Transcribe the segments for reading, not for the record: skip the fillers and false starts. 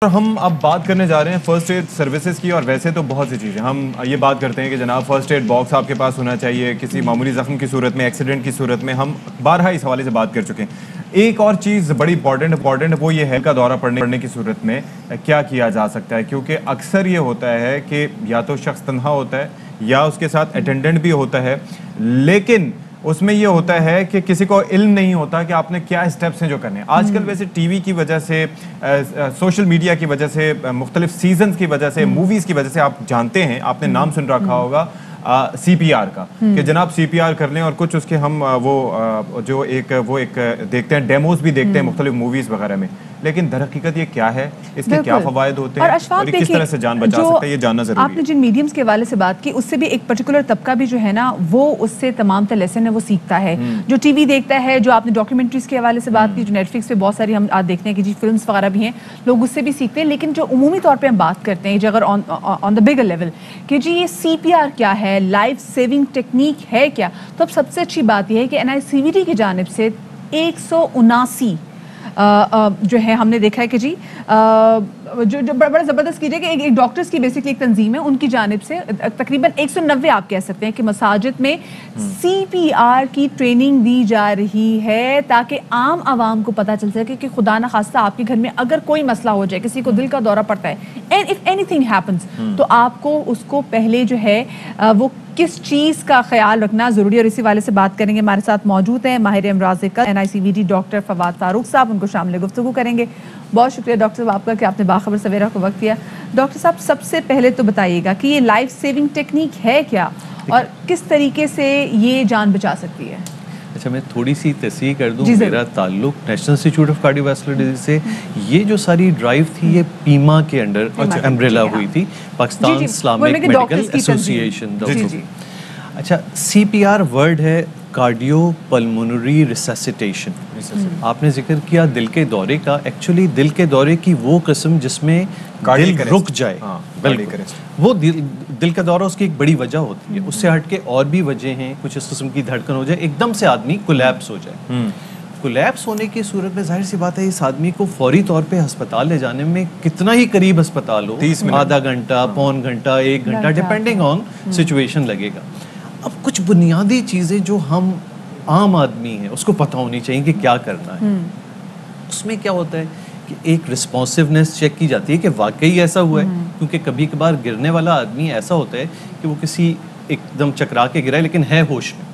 Doctor ہم اب بات کرنے جا رہے ہیں فرسٹ ایڈ سروسز کی, اور ویسے تو بہت سی چیزیں ہم یہ بات کرتے ہیں کہ جناب فرسٹ ایڈ باکس آپ کے پاس ہونا چاہیے کسی معمولی زخم کی صورت میں, ایکسیڈنٹ کی صورت میں, ہم بارہا اس حوالے سے بات کر چکے ہیں. ایک اور چیز بڑی امپورٹنٹ وہ یہ ہے کا دورہ پڑنے کی صورت میں کیا کیا جا سکتا ہے, کیونکہ اکثر یہ ہوتا ہے کہ یا تو شخص تنہا ہوتا ہے یا اس کے ساتھ اٹینڈنٹ بھی ہوتا ہے, لیکن اس میں یہ ہوتا ہے کہ کسی کو علم نہیں ہوتا کہ آپ نے کیا اسٹیپس ہیں جو کرنے ہیں. آج کل ویسے ٹی وی کی وجہ سے, سوشل میڈیا کی وجہ سے, مختلف سیزنز کی وجہ سے, موویز کی وجہ سے آپ جانتے ہیں, آپ نے نام سن رکھا ہوگا سی پی آر کا, کہ جناب سی پی آر کر لیں, اور کچھ اس کے ہم وہ ایک دیکھتے ہیں, ڈیموز بھی دیکھتے ہیں مختلف موویز وغیرہ میں, لیکن در حقیقت یہ کیا ہے, اس کے کیا فوائد ہوتے ہیں اور کس طرح سے جان بچا سکتا ہے, یہ جاننا ضروری ہے. آپ نے جن میڈیمز کے حوالے سے بات کی, اس سے بھی ایک پرٹیکولر طبقہ بھی جو ہے نا وہ اس سے تمام تر لیسن ہے وہ سیکھتا ہے, جو ٹی وی دیکھتا ہے, جو آپ نے ڈاکیومنٹریز کے حوالے سے بات کی, جو نیٹ فلکس پہ بہت ساری ہم آج دیکھتے ہیں کہ جی فلمس وغیرہ بھی ہیں, لوگ اس سے بھی سیکھتے ہیں. لیکن جو عمومی طور پہ ہم بات کرتے ہیں, اگر آن دا بگر لیول کہ جی یہ سی پی آر کیا ہے, لائف سیونگ ٹیکنیک ہے کیا, تو اب سب سے اچھی بات یہ ہے کہ NICVD کی جانب سے 179 جو ہے ہم نے دیکھا ہے کہ جی جو بڑا زبردست کیجئے کہ ایک ڈاکٹرز کی بیسکلی ایک تنظیم ہے, ان کی جانب سے تقریباً 190 آپ کہہ سکتے ہیں کہ مساجد میں سی پی آر کی ٹریننگ دی جا رہی ہے, تاکہ عام عوام کو پتہ چل سکے کہ خدا نخواستہ آپ کے گھر میں اگر کوئی مسئلہ ہو جائے, کسی کو دل کا دورہ پڑتا ہے, and if any thing happens, تو آپ کو اس کو پہلے جو ہے وہ کس چیز کا خیال رکھنا ضروری ہے. اور اسی والے سے بات کریں گے, ہمارے ساتھ موجود ہیں ماہر امراض کا NICVD ڈاکٹر فواد فاروق صاحب, ان کو شامل گفتگو کریں گے. بہت شکریہ ڈاکٹر صاحب آپ کا کہ آپ نے باخبر سویرا کو وقت دیا. ڈاکٹر صاحب سب سے پہلے تو بتائیے گا کہ یہ لائف سیونگ ٹیکنیک ہے کیا, اور کس طریقے سے یہ جان بچا سکتی ہے. اچھا, میں تھوڑی سی تصحیح کر دوں, میرا تعلق national institute of cardio vascular disease سے. یہ جو ساری ڈرائیو تھی یہ پیما کے انڈر امبریلا ہوئی تھی, پاکستان اسلامک میڈیکل ایسوسیشن. اچھا, سی پی آر ورڈ ہے کارڈیو پلمونری ریسیسیٹیشن. آپ نے ذکر کیا دل کے دورے کا, ایکچولی دل کے دورے کی وہ قسم جس میں دل رک جائے, وہ دل کا دورہ اس کی ایک بڑی وجہ ہوتی ہے. اس سے ہٹ کے اور بھی وجہ ہیں, کچھ اس قسم کی دھڑکن ہو جائے, ایک دم سے آدمی کولیپس ہو جائے. کولیپس ہونے کی صورت میں ظاہر سی بات ہے اس آدمی کو فوری طور پہ ہسپتال لے جانے میں کتنا ہی قریب ہسپتال ہو, آدھا گھنٹہ, پون گھنٹہ, 1 گھنٹہ, ڈیپینڈنگ آن سچویشن لگے گا. اب کچھ بنیادی چیزیں جو ہم عام آدمی ہیں اس کو پتہ ہونی چاہیے کہ کیا کرنا ہے. اس میں کیا ہوتا ہے کہ ایک رسپانسونیس چیک کی جاتی ہے کہ واقعی ایسا ہوا ہے, کیونکہ کبھی کبھار گرنے والا آدمی ایسا ہوتا ہے کہ وہ کسی ایک دم چکرا کے گرا ہے لیکن ہے ہوش میں.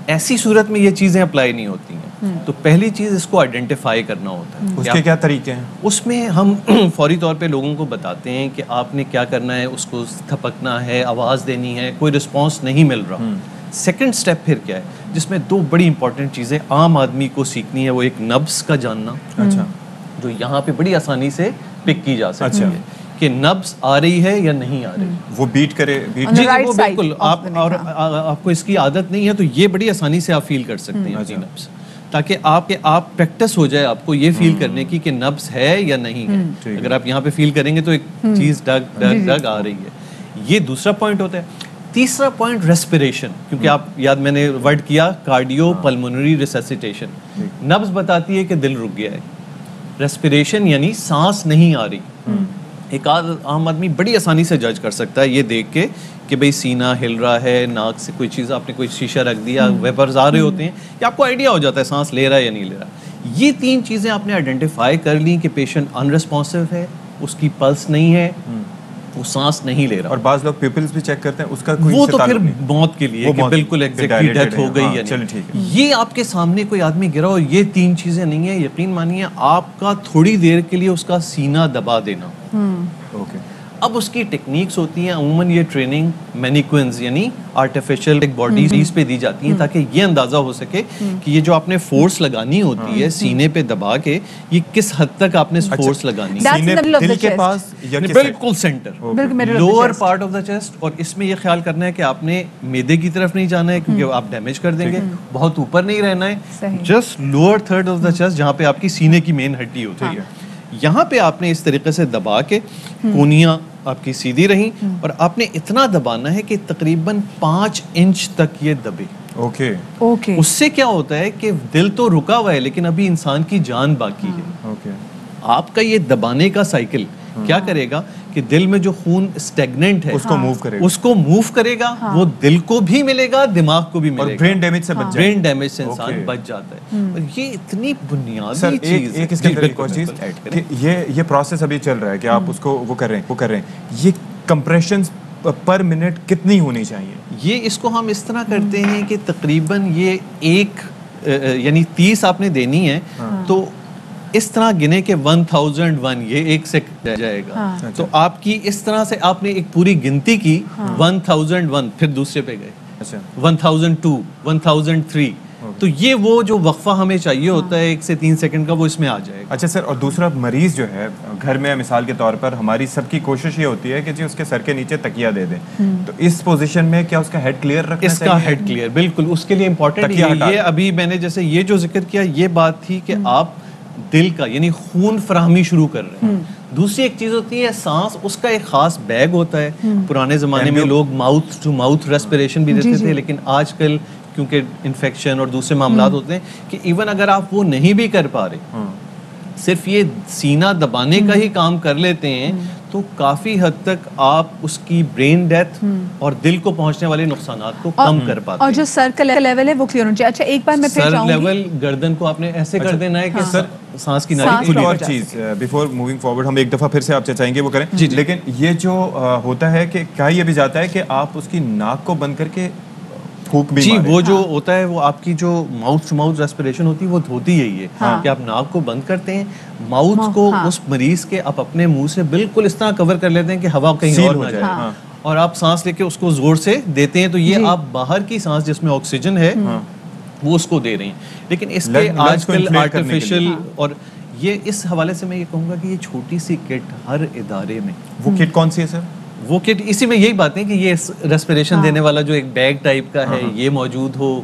ایسی صورت میں یہ چیزیں اپلائی نہیں ہوتی ہیں. تو پہلی چیز اس کو آئیڈینٹیفائی کرنا ہوتا ہے. اس کے کیا طریقے ہیں؟ اس میں ہم فوری طور پہ لوگوں کو بتاتے ہیں کہ آپ نے کیا کرنا ہے, اس کو تھپکنا ہے, آواز دینی ہے, کوئی رسپانس نہیں مل رہا. سیکنڈ سٹیپ پھر کیا ہے, جس میں 2 بڑی امپورٹنٹ چیزیں عام آدمی کو سیکھنی ہے. وہ ایک نبض کا جاننا, جو یہاں پہ بڑی آسانی سے پک کی جا سکتی ہے کہ نبض آ رہی ہے یا نہیں آ رہی, وہ بیٹ کرے. جی وہ بالکل, آپ کو اس کی عادت نہیں ہے تو یہ بڑی آسانی سے آپ فیل کر سکتے ہیں اپنی نبض, تاکہ آپ پریکٹس ہو جائے آپ کو یہ فیل کرنے کی کہ نبض ہے یا نہیں ہے. اگر آپ یہاں پہ فیل کریں گے تو ایک چیز ڈگ آ رہی ہے. یہ دوسرا پوائنٹ ہوتا ہے. تیسرا پوائنٹ ریسپریشن, کیونکہ آپ یاد میں نے ورڈ کیا کارڈیو پلمونری ریسیسیٹیشن. نبض بتاتی ہے کہ دل رک گیا ہے, ریسپریشن یعنی سانس نہیں آ رہی. ایک عام آدمی بڑی آسانی سے جج کر سکتا ہے یہ دیکھ کے کہ بھئی سینہ ہل رہا ہے, ناک سے کوئی چیز, آپ نے کوئی شیشہ رکھ دیا, ویپرز آ رہے ہوتے ہیں, یا آپ کو آئیڈیا ہو جاتا ہے سانس لے رہا ہے یا نہیں لے رہا. یہ 3 چیزیں آپ نے آئیڈینٹیفائی کر لی کہ پیشنٹ ان ریسپانسو ہے, اس کی پلس نہیں ہے, وہ سانس نہیں لے رہا. اور بعض لوگ پیپلز بھی چیک کرتے ہیں, اس کا کوئی وہ تو پھر موت کے لیے کہ بالکل ایگزیکٹلی ڈیتھ ہو گئی یا نہیں. یہ آپ کے سامنے کوئی آدمی گرا ہو, یہ 3 چیزیں نہیں ہیں, یقین مانیے آپ کا تھوڑی دیر کے لیے اس کا سینہ دبا دینا. اب اس کی ٹیکنیکس ہوتی ہیں عموماً, یہ ٹریننگ مینیکوئنز یعنی آرٹیفیشل باڈیز پہ دی جاتی ہیں تاکہ یہ اندازہ ہو سکے کہ یہ جو آپ نے فورس لگانی ہوتی ہے سینے پہ دبا کے, یہ کس حد تک آپ نے فورس لگانی ہے. سینے دل کے پاس بالکل centre, lower part of the chest. اور اس میں یہ خیال کرنا ہے کہ آپ نے میدے کی طرف نہیں جانا ہے کیونکہ آپ ڈیمیج کر دیں گے, بہت اوپر نہیں رہنا ہے, just lower third of the chest جہاں پہ آپ کی سینے کی مین ہڈی ہوتی ہے, یہاں پہ آپ نے اس طریقے سے دبا کے کونیاں آپ کی سیدھی رہیں, اور آپ نے اتنا دبانا ہے کہ تقریباً 5 انچ تک یہ دبے. اس سے کیا ہوتا ہے کہ دل تو رکا ہوا ہے لیکن ابھی انسان کی جان باقی ہے. آپ کا یہ دبانے کا سائیکل کیا کرے گا کہ دل میں جو خون اسٹیگننٹ ہے اس کو موو کرے گا وہ دل کو بھی ملے گا, دماغ کو بھی ملے گا, برین ڈیمیج سے انسان بچ جاتا ہے. اور یہ اتنی بنیادی چیز ہے. اس کے اندر ایک اور چیز یہ پروسیس ابھی چل رہا ہے کہ آپ اس کو وہ کر رہے ہیں, یہ کمپریشنز پر منٹ کتنی ہونی چاہیے؟ یہ اس کو ہم اس طرح کرتے ہیں کہ تقریباً یہ یعنی 30 آپ نے دینی ہے تو اس طرح گنے کہ 1001 یہ ایک سے جائے گا. تو آپ کی اس طرح سے آپ نے ایک پوری گنتی کی 1001, پھر دوسرے پہ گئے 1002, 1003. تو یہ وہ جو وقفہ ہمیں چاہیے ہوتا ہے 1 سے 3 سیکنڈ کا, وہ اس میں آ جائے گا. اچھا سر, اور دوسرا مریض جو ہے گھر میں مثال کے طور پر ہماری سب کی کوشش یہ ہوتی ہے کہ جی اس کے سر کے نیچے تکیہ دے دیں, تو اس پوزیشن میں کیا اس کا ہیڈ کلیئر رکھنا چاہیے؟ اس کا ہیڈ کلیئر بالکل اس کے لیے امپورٹنٹ ہے. یہ ابھی میں نے جیسے یہ جو ذکر کیا یہ بات تھی کہ آپ دل کا یعنی خون فراہمی شروع کر رہے ہیں. دوسری ایک چیز ہوتی ہے سانس, اس کا ایک خاص بیگ ہوتا ہے. پرانے زمانے میں لوگ ماؤتھ ٹو ماؤتھ ریسپریشن بھی دیتے تھے, لیکن آج کل کیونکہ انفیکشن اور دوسرے معاملات ہوتے ہیں کہ ایون اگر آپ وہ نہیں بھی کر پا رہے, صرف یہ سینہ دبانے کا ہی کام کر لیتے ہیں, تو کافی حد تک آپ اس کی برین ڈیتھ اور دل کو پہنچنے والے نقصانات کو کم کر پاتے ہیں. اور جو سر کا لیول ہے وہ کلیئر ہونا چاہیے. اچھا ایک بار میں پھر چاہوں گی سر لیول گردن کو آپ نے ایسے کر دینا ہے کہ سانس کی نالی کھلی. اور چیز بیفور موونگ فارورڈ ہم ایک دفعہ پھر سے آپ چاہیں گے وہ کریں, لیکن یہ جو ہوتا ہے کہ کیا یہ بھی جاتا ہے کہ آپ اس کی ناک کو بند کر کے پھونک بھی ماریں؟ وہ جو ہوتا ہے وہ آپ کی جو ماؤتھ ٹو ماؤتھ ریسپریشن ہوتی ہے وہ ہوتی یہی ہے کہ آپ ناک کو بند کرتے ہیں, ماؤتھ کو اس مریض کے آپ اپنے منہ سے بالکل اس طرح کور کر لیتے ہیں کہ ہوا کہیں اور نہ جائے, اور آپ سانس لے کے اس کو زور سے دیتے ہیں. تو یہ آپ باہر کی سانس جس میں آکسیجن ہے وہ اس کو دے رہے ہیں. لیکن اس کے آج کل آرٹیفیشل, اور یہ اس حوالے سے میں یہ کہوں گا کہ یہ چھوٹی سی کٹ ہر ادارے میں. وہ کٹ کون سی ہے سر؟ وہ کٹ اسی میں یہی بات ہے کہ یہ ریسپریشن دینے والا جو ایک بیگ ٹائپ کا ہے یہ موجود ہو,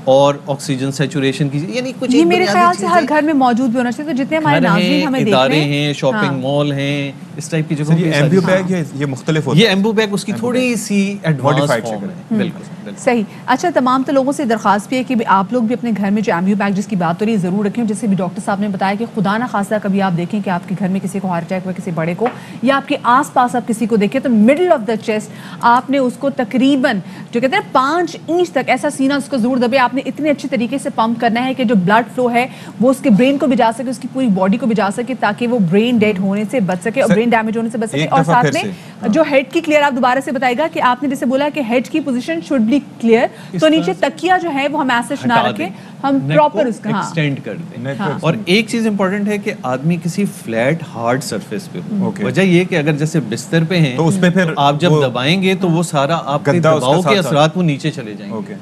اور آکسیجن سیچوریشن کی, یعنی کچھ یہ میرے خیال سے ہر گھر میں موجود بھی ہونا چاہیے. تو جتنے ہمارے ناظرین ہمیں دیکھ رہے ہیں, شاپنگ مال ہیں, اس ٹائپ کی جگہوں پہ ایمبو بیگ یہ مختلف ہوتا ہے. یہ ایمبو بیگ اس کی تھوڑی سی ایڈوانس فارم ہے. بالکل صحیح. اچھا تمام تو لوگوں سے درخواست بھی ہے کہ آپ لوگ بھی اپنے گھر میں جو ایمبو بیگ جس کی بات ہو رہی ہے ضرور رکھیں. جیسے بھی ڈاکٹر صاحب نے بتایا کہ خدا نہ خاصہ کبھی آپ دیکھیں کہ آپ کے گھر میں کسی کو ہارٹ اٹیک ہوا, کسی بڑے کو, یا آپ کے آس پاس آپ کسی کو دیکھیں تو مڈل آف دا چیسٹ آپ نے اس کو تقریباً جو کہتے ہیں 5 انچ تک ایسا سینہ اس کو ضرور دبے. آپ نے اتنے اچھے طریقے سے پمپ کرنا ہے کہ جو بلڈ فلو ہے وہ اس کے برین کو بھی جا سکے, اس کی پوری باڈی کو بھی جا سکے, تاکہ وہ برین ڈیڈ ہونے سے بچ سکے اور برین ڈیمیج ہونے سے بچ سکے. اور ساتھ میں جو ہیڈ کی کلیئر آپ دوبارہ سے بتائے گا کہ آپ نے جیسے بولا کہ ہیڈ کی پوزیشن شوڈ بی کلیئر, تو نیچے تکیہ جو ہے وہ ہم ایسے نہ رکھیں, ہم پراپر اس کا ایکسٹینڈ کر دیں. اور ایک چیز امپورٹنٹ ہے کہ آدمی کسی فلیٹ ہارڈ سرفیس پہ ہو. وجہ یہ کہ اگر جیسے بستر پہ ہیں تو اس پہ پھر آپ جب دبائیں گے تو وہ سارا آپ کے دباؤ کے اثرات وہ نیچے چلے جائیں گے.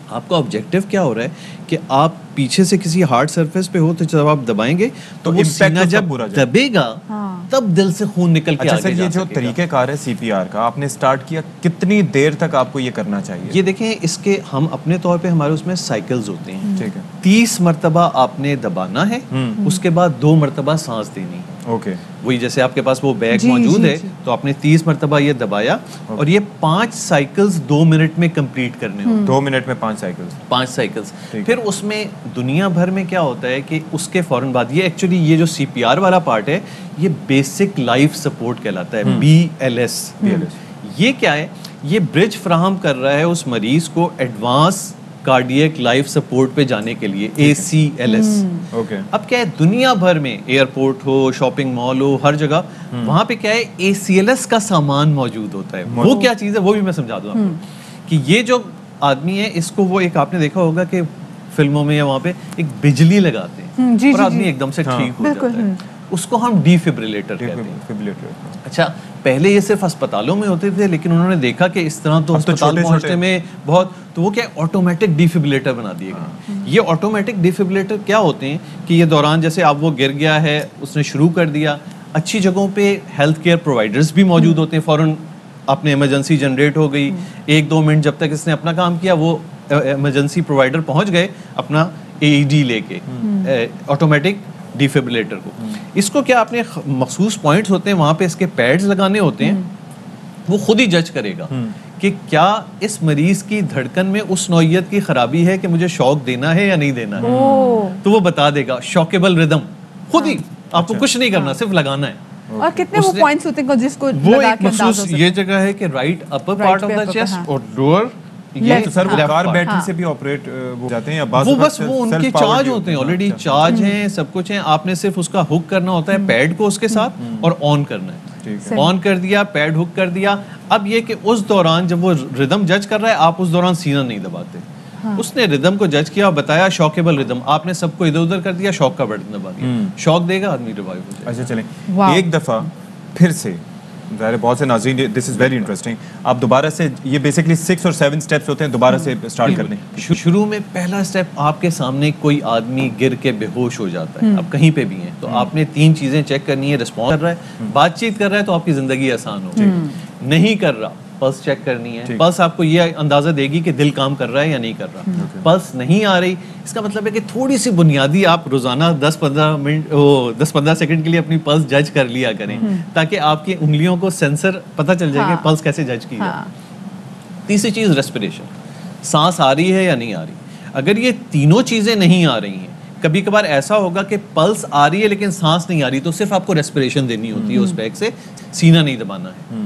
آپ کا آبجیکٹیو کیا ہو رہا ہے کہ آپ پیچھے سے کسی ہارڈ سرفیس پہ ہو تو جب آپ دبائیں گے تو وہ سینہ جب دبے گا تب دل سے خون نکل کے آگے جا سکے گا. یہ جو طریقہ کار ہے سی پی آر کا آپ نے سٹارٹ کیا, کتنی دیر تک آپ کو یہ کرنا چاہیے؟ یہ دیکھیں اس کے ہم اپنے طور پہ ہمارے اس میں سائیکلز ہوتے ہیں. ٹھیک ہے, 30 مرتبہ آپ نے دبانا ہے, اس کے بعد 2 مرتبہ سانس دینی ہے. اوکے, وہی جیسے آپ کے پاس وہ بیگ موجود ہے تو آپ نے 30 مرتبہ یہ دبایا, اور یہ 5 سائیکلز 2 منٹ میں کمپلیٹ کرنے ہوں. 2 منٹ میں 5 سائیکلز. پھر اس میں دنیا بھر میں کیا ہوتا ہے کہ اس کے فوراً بعد یہ ایکچولی یہ جو سی پی آر والا پارٹ ہے یہ بیسک لائف سپورٹ کہلاتا ہے, BLS. یہ کیا ہے؟ یہ برج فراہم کر رہا ہے اس مریض کو ایڈوانس کارڈیک لائف سپورٹ پہ جانے کے لیے, ACLS. اب کیا ہے دنیا بھر میں ایئرپورٹ ہو, شاپنگ مال ہو, ہر جگہ وہاں پہ کیا ہے ACLS کا سامان موجود ہوتا ہے. وہ کیا چیز ہے وہ بھی میں سمجھا دوں آپ کو کہ یہ جو آدمی ہے اس کو وہ ایک آپ نے دیکھا ہوگا کہ فلموں میں یا وہاں پہ ایک بجلی لگاتے ہیں اور آدمی ایک دم سے ٹھیک ہو جاتا ہے, اس کو ہم ڈیفیبریلیٹر کہتے ہیں. اچھا پہلے یہ صرف اسپتالوں میں ہوتے تھے, لیکن انہوں نے دیکھا کہ اس طرح تو اسپتال پہنچنے میں بہت, تو وہ کیا آٹومیٹک ڈیفیبریلیٹر بنا دیے گئے. یہ آٹومیٹک ڈیفیبریلیٹر کیا ہوتے ہیں کہ یہ دوران جیسے آپ وہ گر گیا ہے اس نے شروع کر دیا, اچھی جگہوں پہ ہیلتھ کیئر پرووائڈرز بھی موجود ہوتے ہیں, فوراً آپ نے ایمرجنسی جنریٹ ہو گئی, 1-2 منٹ جب تک اس نے اپنا کام کیا وہ ایمرجنسی پرووائڈر پہنچ گئے اپنا AED لے کے آٹومیٹک ڈیفیبریلیٹر کو. اس کو کیا اپنے مخصوص پوائنٹس ہوتے ہیں وہاں پہ اس کے پیڈز لگانے ہوتے ہیں, وہ خود ہی جج کرے گا کہ کیا اس مریض کی دھڑکن میں اس نوعیت کی خرابی ہے کہ مجھے شوق دینا ہے یا نہیں دینا ہے, تو وہ بتا دے گا. شاکیبل ردم خود ہی آپ کو کچھ نہیں کرنا, صرف لگانا ہے. اور کتنے وہ پوائنٹس ہوتے ہیں جس کو وہ ایک مخصوص یہ جگہ ہے کہ right upper part of the chest اور لوور, یہ سر وہ کار بیٹری سے بھی آپریٹ ہو جاتے ہیں یا بعض وہ بس وہ ان کے چارج ہوتے ہیں, آلریڈی چارج ہیں, سب کچھ ہیں, آپ نے صرف اس کا ہک کرنا ہوتا ہے پیڈ کو اس کے ساتھ اور آن کرنا ہے. آن کر دیا, پیڈ ہک کر دیا. اب یہ کہ اس دوران جب وہ ردم جج کر رہا ہے, آپ اس دوران سینہ نہیں دباتے. اس نے ردم کو جج کیا, بتایا شاکیبل ردم, آپ نے سب کو ادھر ادھر کر دیا, شاک کا بٹن دبا دیا, شاک دے گا, آدمی ریوائیو ہو جائے گا. اچھا چلیں ایک دفعہ پھر سے, ظاہر بہت سے ناظرین, دس از ویری انٹرسٹنگ, آپ دوبارہ سے یہ بیسکلی 6 اور 7 اسٹیپس ہوتے ہیں, دوبارہ سے اسٹارٹ کر دیں. شروع میں پہلا اسٹیپ, آپ کے سامنے کوئی آدمی گر کے بے ہوش ہو جاتا ہے, آپ کہیں پہ بھی ہیں, تو آپ نے 3 چیزیں چیک کرنی ہے. رسپانس کر رہا ہے, بات چیت کر رہا ہے, تو آپ کی زندگی آسان ہو. نہیں کر رہا, پلس چیک کرنی ہے. پلس آپ کو یہ اندازہ دے گی کہ دل کام کر رہا ہے یا نہیں کر رہا. پلس نہیں آ رہی, اس کا مطلب ہے کہ تھوڑی سی بنیادی آپ روزانہ 10-15 سیکنڈ کے لیے اپنی پلس جج کر لیا کریں, تاکہ آپ کی انگلیوں کو سینسر پتہ چل جائے کہ پلس کیسے جج کی جائے. تیسری چیز ریسپریشن, سانس آ رہی ہے یا نہیں آ رہی. اگر یہ تینوں چیزیں نہیں آ رہی ہیں, کبھی کبھار ایسا ہوگا کہ پلس آ رہی ہے لیکن سانس نہیں آ رہی, تو صرف آپ کو ریسپریشن دینی ہوتی ہے اس بیگ سے, سینہ نہیں دبانا ہے.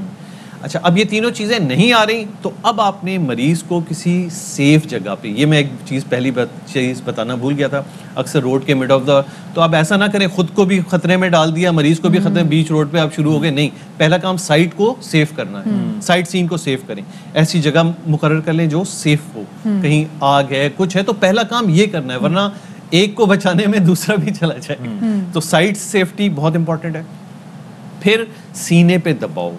اچھا, اب یہ تینوں چیزیں نہیں آ رہی, تو اب آپ نے مریض کو کسی سیف جگہ پہ, یہ میں ایک چیز پہلی چیز بتانا بھول گیا تھا, اکثر روڈ کے مڈ آف دا, تو آپ ایسا نہ کریں خود کو بھی خطرے میں ڈال دیا, مریض کو بھی خطرے میں, بیچ روڈ پہ آپ شروع ہو گئے. نہیں, پہلا کام سائٹ کو سیف کرنا ہے, سائٹ سین کو سیف کریں, ایسی جگہ مقرر کر لیں جو سیف ہو, کہیں آگ ہے کچھ ہے تو پہلا کام یہ کرنا ہے, ورنہ ایک کو بچانے میں دوسرا بھی چلا جائے. تو سائٹ سیفٹی بہت امپورٹنٹ ہے. پھر سینے پہ دباؤ.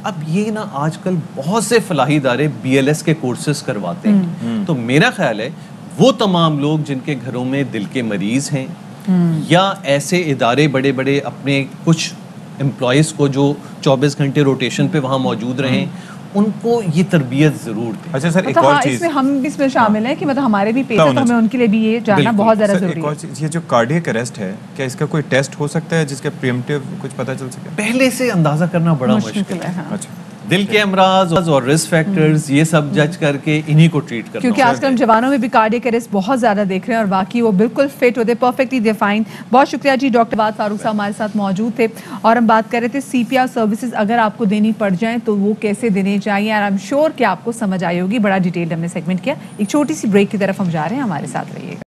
اب یہ نا آج کل بہت سے فلاحی ادارے BLS کے کورسز کرواتے ہیں, تو میرا خیال ہے وہ تمام لوگ جن کے گھروں میں دل کے مریض ہیں یا ایسے ادارے بڑے بڑے اپنے کچھ امپلائیز کو جو 24 گھنٹے روٹیشن پہ وہاں موجود رہیں, ان کو یہ تربیت ضرور دیں. اچھا سر, ایک اور چیز, اس میں ہم بھی اس میں شامل ہیں کہ مطلب ہمارے بھی پیشنٹ, ہمیں ان کے لیے بھی یہ جاننا بہت زیادہ ضروری ہے. یہ جو کارڈیک اریسٹ ہے, کیا اس کا کوئی ٹیسٹ ہو سکتا ہے جس کا پریمپٹیو کچھ پتہ چل سکے؟ پہلے سے اندازہ کرنا بڑا مشکل ہے. اچھا, دل کے امراض اور رسک فیکٹرز یہ سب جج کر کے انہی کو ٹریٹ کرنا, کیونکہ آج کل ہم جوانوں میں بھی کارڈیک اریسٹ بہت زیادہ دیکھ رہے ہیں, اور باقی وہ بالکل فٹ ہوتے, پرفیکٹلی ڈیفائنڈ. بہت شکریہ جی, ڈاکٹر عباد فاروق صاحب ہمارے ساتھ موجود تھے, اور ہم بات کر رہے تھے CPR سروسز اگر آپ کو دینی پڑ جائیں تو وہ کیسے دینے چاہیے, اور I'm sure کہ آپ کو سمجھ آئی ہوگی. بڑا ڈیٹیل ہم نے سیگمنٹ کیا. ایک چھوٹی سی بریک کی طرف ہم جا رہے ہیں, ہمارے ساتھ رہیے گا.